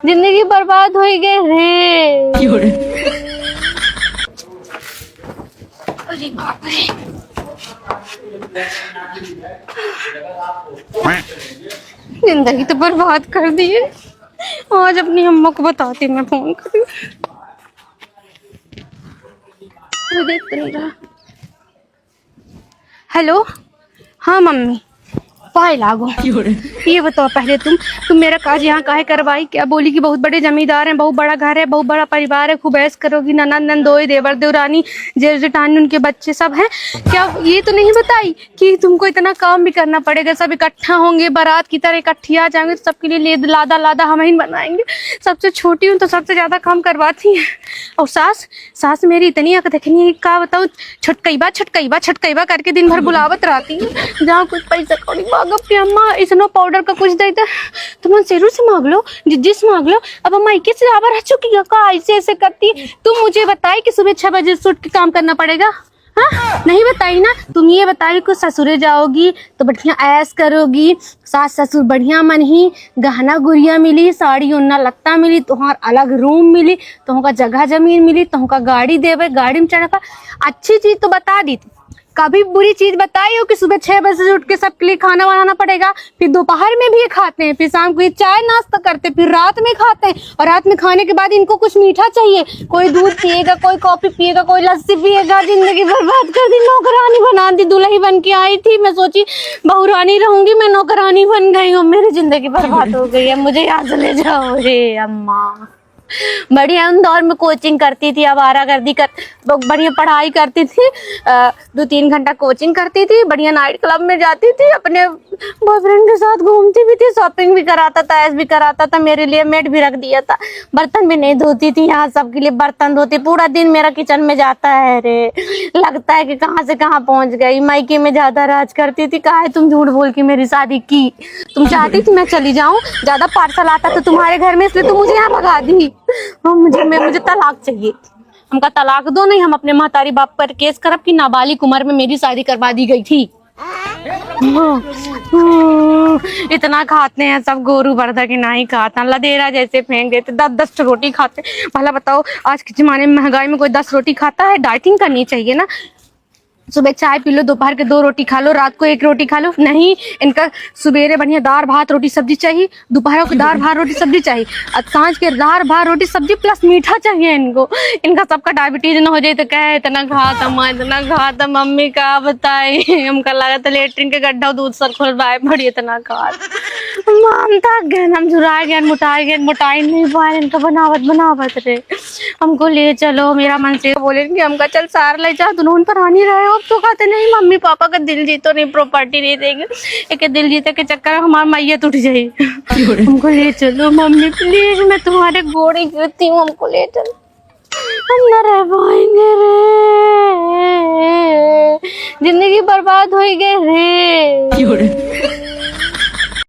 जिंदगी बर्बाद हो गई रे। अरे बाप रे, जिंदगी तो बर्बाद कर दी है। आज अपनी अम्मा को बताती मैं फोन करूँ। देख तो नहीं रहा। हेलो, हाँ मम्मी, पाए लागो। ये बताओ पहले तुम मेरा काज यहाँ काहे करवाई? क्या बोली कि बहुत बड़े जमींदार हैं, बहुत बड़ा घर है, बहुत बड़ा परिवार है, खूब ऐश करोगी, ननद नंदोई देवर देवरानी जेठ जेठानी उनके बच्चे सब हैं। क्या ये तो नहीं बताई कि तुमको इतना काम भी करना पड़ेगा? सब इकट्ठा होंगे, बारात की तरह इकट्ठी आ जाएंगे तो सबके लिए लादा लादा हम ही बनाएंगे। सबसे छोटी हूँ तो सबसे ज्यादा काम करवाती है। और सास मेरी इतनी अक देखनी है, क्या बताऊँ, छटकईबा करके दिन भर बुलावत रहती है। जहाँ कुछ पैसा कौड़ी मांगब अम्मा, इसनो पाउडर का कुछ देता तुम शेरू से मांग लो, जिज्जी से मांग लो। अब अम्मा इक्कीस से आवर रह चुकी है का ऐसे ऐसे करती। तुम मुझे बताई कि सुबह 6 बजे से उठ के काम करना पड़ेगा? हाँ नहीं बताई ना। तुम ये बताई कि ससुरे जाओगी तो बढ़िया ऐश करोगी, सास ससुर बढ़िया मन ही, गहना गुड़िया मिली, साड़ी उन्ना लत्ता मिली, तुम्हार अलग रूम मिली, तुमका जगह जमीन मिली, तुमका गाड़ी देवे, गाड़ी में चढ़ा। अच्छी चीज तो बता दी, कभी बुरी चीज बताई हो कि सुबह 6 बजे से उठ के सबके लिए खाना बनाना पड़ेगा, फिर दोपहर में भी खाते हैं, फिर शाम को ये चाय नाश्ता करते, फिर रात में खाते हैं, और रात में खाने के बाद इनको कुछ मीठा चाहिए। कोई दूध पिएगा, कोई कॉफी पिएगा, कोई लस्सी पिएगा। जिंदगी बर्बाद कर दी, नौकरानी बना दी। दुल्ही बन के आई थी, मैं सोची बहुरानी रहूंगी, मैं नौकरानी बन गई हूँ। मेरी जिंदगी बर्बाद हो गई है, मुझे यहाँ से ले जाओ रे अम्मा। बढ़िया इंदौर में कोचिंग करती थी, आवारागर्दी कर बढ़िया पढ़ाई करती थी, 2-3 घंटा कोचिंग करती थी, बढ़िया नाइट क्लब में जाती थी, अपने बॉयफ्रेंड के साथ घूमती भी थी, शॉपिंग भी कराता था, ऐश भी कराता था, मेरे लिए मेड भी रख दिया था। बर्तन भी नहीं धोती थी, यहाँ सबके लिए बर्तन धोती। पूरा दिन मेरा किचन में जाता है रे, लगता है कि कहाँ से कहाँ पहुँच गई। मायके में ज्यादा राज करती थी। काहे तुम झूठ बोल के मेरी शादी की? तुम चाहती थी मैं चली जाऊँ, ज्यादा पार्सल आता था तुम्हारे घर में, इसलिए तुम मुझे यहाँ भगा दी। मुझे तलाक चाहिए। हमका तलाक दो, नहीं हम अपने महतारी बाप पर केस करब कि नाबालिग उम्र में मेरी शादी करवा दी गई थी। इतना खाते हैं सब, गोरू बर्दा की नहीं खाता, लदेरा जैसे फेंक देते, 10-10 रोटी खाते। भला बताओ आज के जमाने में महंगाई में कोई 10 रोटी खाता है? डाइटिंग करनी चाहिए ना। सुबह चाय पी लो, दोपहर के 2 रोटी खा लो, रात को 1 रोटी खा लो। नहीं, इनका सुबेरे बढ़िया दाल भात रोटी सब्जी चाहिए, दोपहर को दाल भात रोटी सब्जी चाहिए, और सांझ के दाल भात रोटी सब्जी प्लस मीठा चाहिए इनको। इनका सबका डायबिटीज न हो जाए तो कहे इतना खाता माँ, इतना खाता। मम्मी का बताई, हमका लगा था लेटरिन के गड्ढा दूध सर खुलवाए बड़ी, इतना खा हम थक गए, हम झुराए गए, मोटाई नहीं पाए। इनका बनावत रे। हमको ले चलो, मेरा मन से बोलेंगे हमका चल सार ले जा, दुनों पर आनी रहे हो। तो कहते नहीं मम्मी पापा का दिल जीतो नहीं, प्रॉपर्टी नहीं देंगे। एक दिल जीते के चक्कर में हमारा मैयत उठ जाए। हमको ले चलो मम्मी प्लीज, मैं तुम्हारे गोड़े गिरती हूँ, हमको ले चलो, हम न रह पाएंगे रे, जिंदगी बर्बाद हो गई रे।